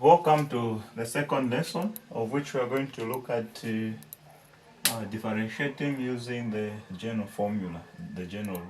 Welcome to the second lesson, of which we are going to look at differentiating using the general formula, the general rule.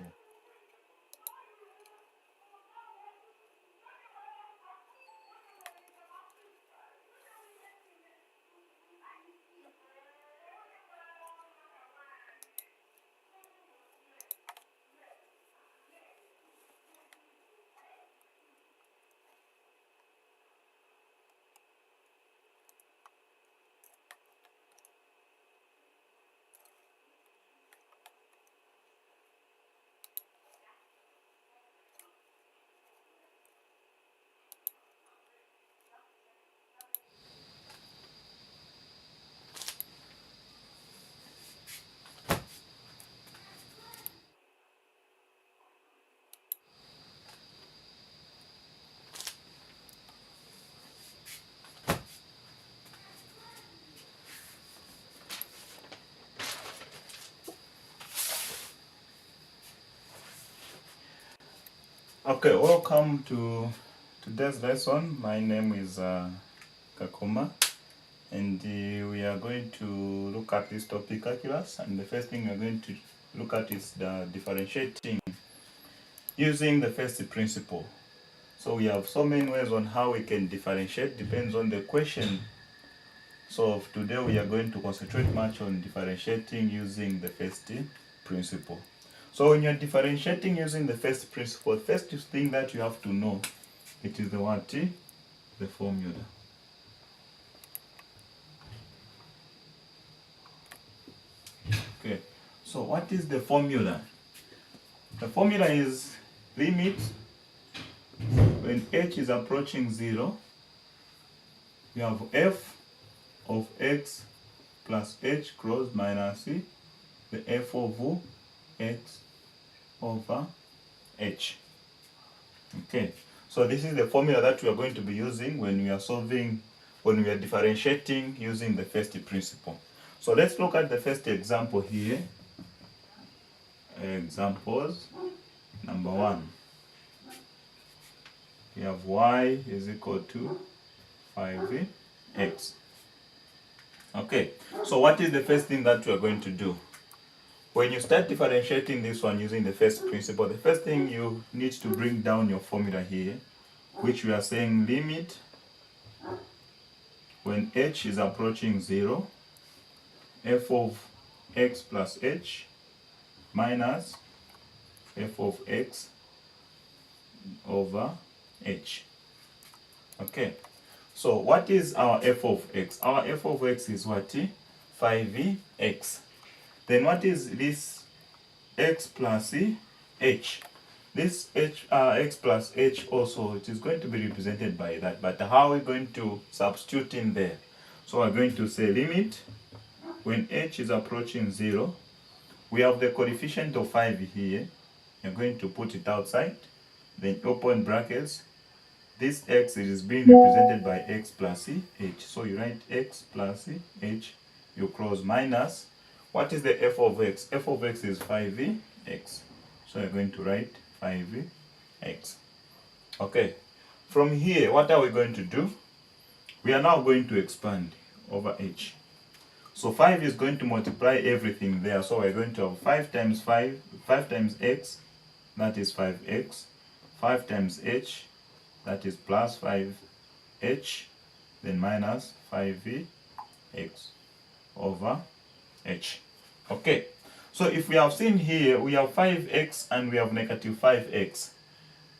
Okay, welcome to today's lesson. My name is Kakoma, and we are going to look at this topic calculus. And the first thing we're going to look at is the differentiating using the first principle. So we have so many ways on how we can differentiate, depends on the question. So today we are going to concentrate much on differentiating using the first principle. So when you're differentiating using the first principle, the first thing that you have to know, it is the what? The formula. Okay, so what is the formula? The formula is limit when h is approaching 0, you have f of x plus h cross minus the f of x over h. Okay, so this is the formula that we are going to be using when we are differentiating using the first principle. So let's look at the first example here. Examples number 1. We have y is equal to 5x. Okay, so what is the first thing that we are going to do? When you start differentiating this one using the first principle, the first thing you need to bring down your formula here, which we are saying limit when h is approaching 0, f of x plus h minus f of x over h. Okay, so what is our f of x? Our f of x is what? 5x. Then what is this x plus h? This x plus h also, it is going to be represented by that. But how are we going to substitute in there? So we're going to say limit when h is approaching 0. We have the coefficient of 5 here. You're going to put it outside. Then open brackets. This x is being represented by x plus h. So you write x plus h, you cross minus. What is the f of x? F of x is 5x. So you're going to write 5x. Okay. From here, what are we going to do? We are now going to expand over h. So 5 is going to multiply everything there. So we're going to have 5 times 5 times x, that is 5x. 5 times h, that is plus 5h, then minus 5x over h. Okay, so if we have seen here, we have 5x and we have negative 5x.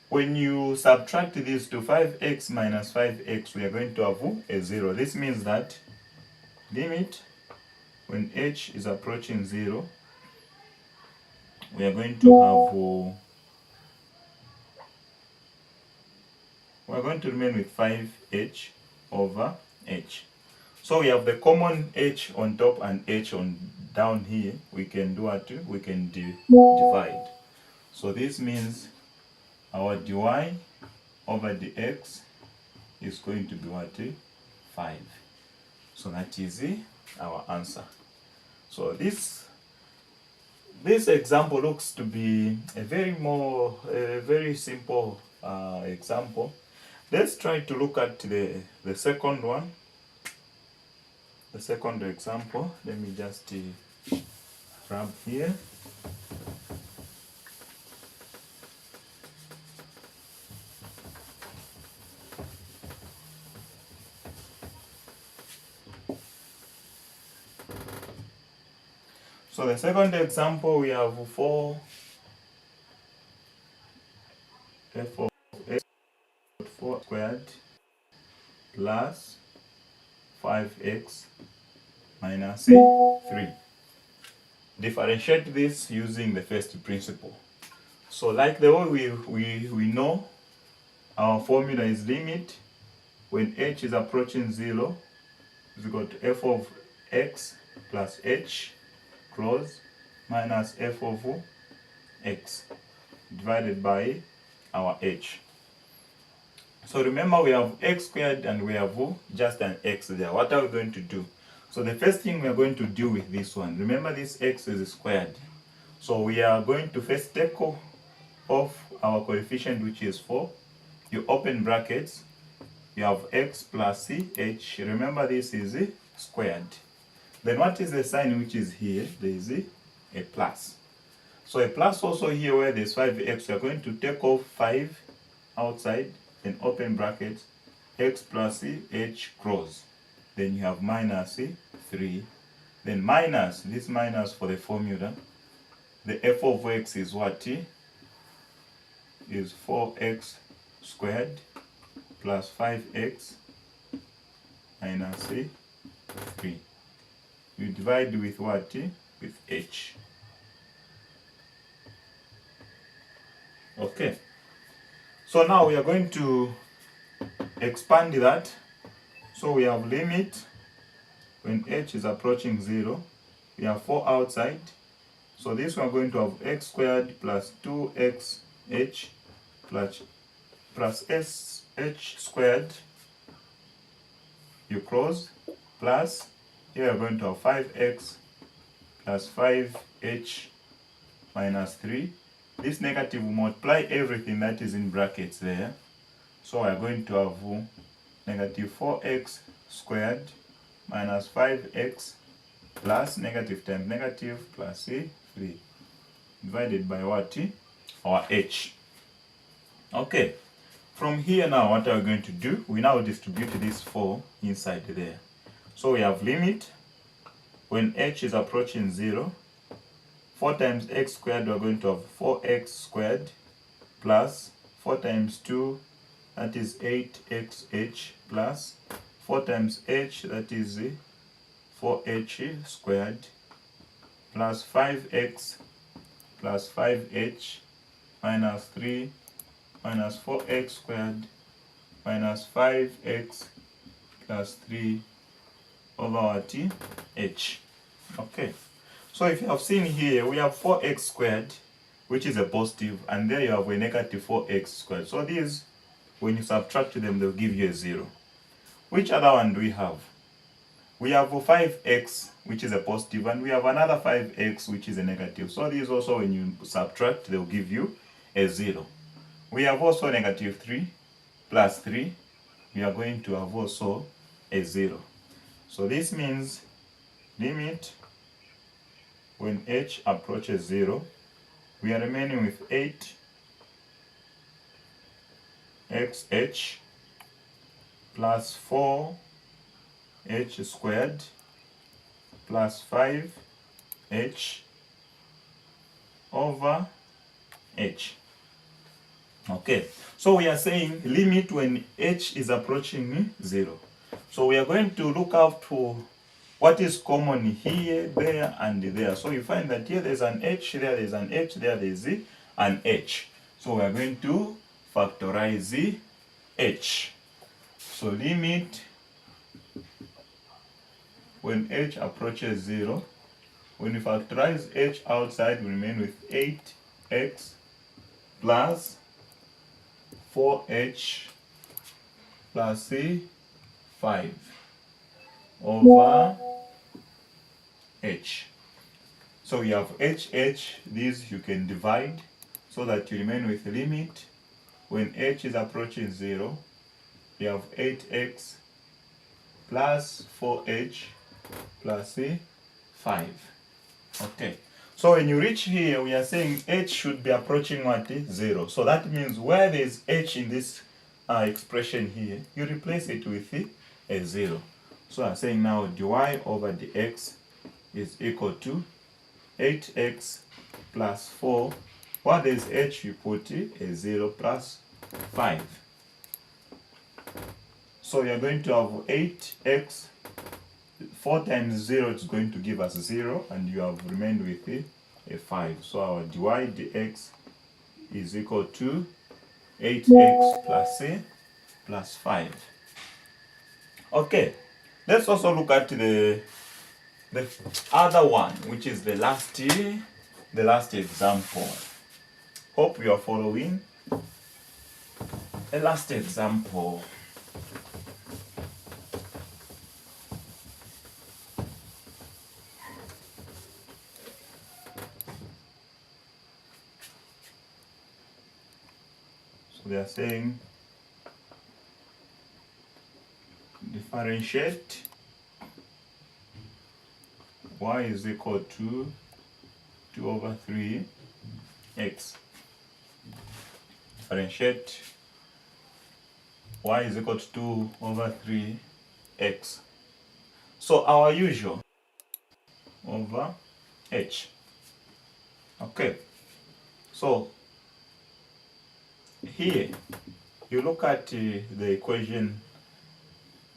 When you subtract these to 5x minus 5x, we are going to have a 0. This means that limit when h is approaching 0, we are going to have we're going to remain with 5h over h. So we have the common h on top and h on down here. We can do what? We can divide. So this means our dy over dx is going to be what? 5. So that is our answer. So this example looks to be a very simple example, Let's try to look at the second one, the second example. Let me just grab here. So the second example, we have 4 f of x 4 squared plus 5x minus 3. Differentiate this using the first principle. So like the way we know, our formula is limit when h is approaching 0 is equal to f of x plus h close minus f of x divided by our h. So remember, we have x squared and we have just an x there. What are we going to do? So the first thing we are going to do with this one, remember this x is squared. So we are going to first take off our coefficient, which is 4. You open brackets, you have x plus h. Remember this is squared. Then what is the sign which is here? There is a plus. So a plus also here where there's 5x, we are going to take off 5 outside, then open brackets, x plus h close. Then you have minus 3. Then minus, this minus for the formula, the f of x is what? Is 4x squared plus 5x minus 3. You divide with what? With h. Okay. So now we are going to expand that. So we have limit when h is approaching 0. We have 4 outside. So this we are going to have x squared plus 2xh plus sh squared. You close plus here we are going to have 5x plus 5h minus 3. This negative will multiply everything that is in brackets there. So we are going to have negative 4x squared minus 5x plus negative times negative plus 3 divided by what? Our h. Okay. From here now, what are we going to do? We now distribute this 4 inside there. So we have limit when h is approaching 0. 4 times x squared, we are going to have 4x squared plus 4 times 2, that is 8xh, plus 4 times h, that is 4h squared, plus 5x plus 5h minus 3 minus 4x squared minus 5x plus 3 over what? H. Okay. So if you have seen here, we have 4x squared, which is a positive, and there you have a negative 4x squared. So these, when you subtract them, they'll give you a 0. Which other one do we have? We have 5x, which is a positive, and we have another 5x, which is a negative. So these also, when you subtract, they'll give you a 0. We have also negative 3 plus 3. We are going to have also a 0. So this means limit when h approaches 0, we are remaining with 8xh plus 4h squared plus 5h over h. Okay, so we are saying limit when h is approaching 0. So we are going to look out for what is common here, there, and there. So you find that here there's an h, there's an h, there's an h. So we are going to factorize h. So limit when h approaches 0. When we factorize h outside, we remain with 8x plus 4h plus 5 over h. So you have h, these you can divide so that you remain with limit when h is approaching 0. we have 8x plus 4h plus 5. Okay, so when you reach here, we are saying h should be approaching what? 0. So that means where there is h in this expression here, you replace it with a 0. So I'm saying now dy over dx is equal to 8x plus 4. What is h? You put a 0 plus 5. So we are going to have 8x, 4 times 0 is going to give us 0, and you have remained with a 5. So our dy dx is equal to 8x plus 5. Okay, let's also look at the other one, which is the last example. Hope you are following. The last example. So they are saying differentiate y is equal to 2 over 3x. Differentiate y is equal to 2 over 3x. So our usual over h. Okay, so here you look at the equation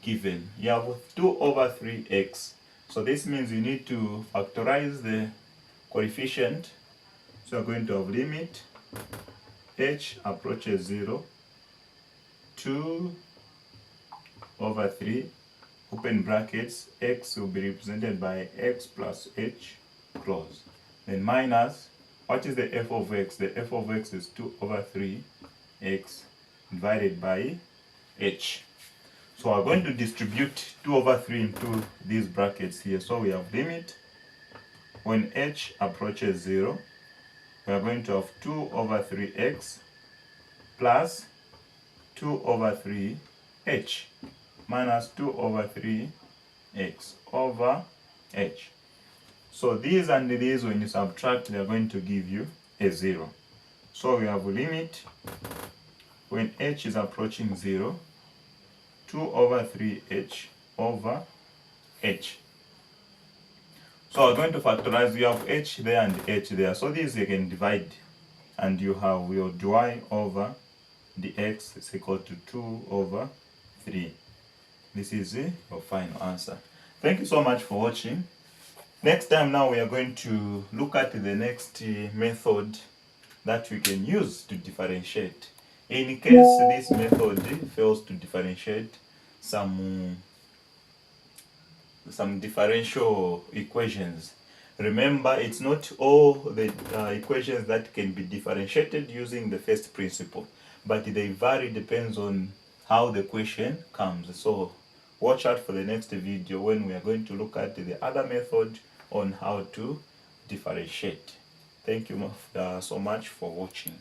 given. You have 2 over 3x. So this means you need to factorize the coefficient. So you're going to have limit h approaches 0, 2 over 3, open brackets, x will be represented by x plus h, close. Then minus, what is the f of x? The f of x is 2 over 3x divided by h. So we're going to distribute 2 over 3 into these brackets here. So we have limit, when h approaches 0, we are going to have 2 over 3x plus 2 over 3h minus 2 over 3x over h. So these and these, when you subtract, they are going to give you a 0. So we have a limit, when h is approaching 0, 2 over 3h over h. So we're going to factorize. You have h there and h there. So these you can divide, and you have your dy over dx is equal to 2 over 3. This is your final answer. Thank you so much for watching. Next time now we are going to look at the next method that we can use to differentiate. In case this method fails to differentiate some differential equations, remember it's not all the equations that can be differentiated using the first principle, but they vary, depends on how the question comes. So watch out for the next video when we are going to look at the other method on how to differentiate. Thank you so much for watching.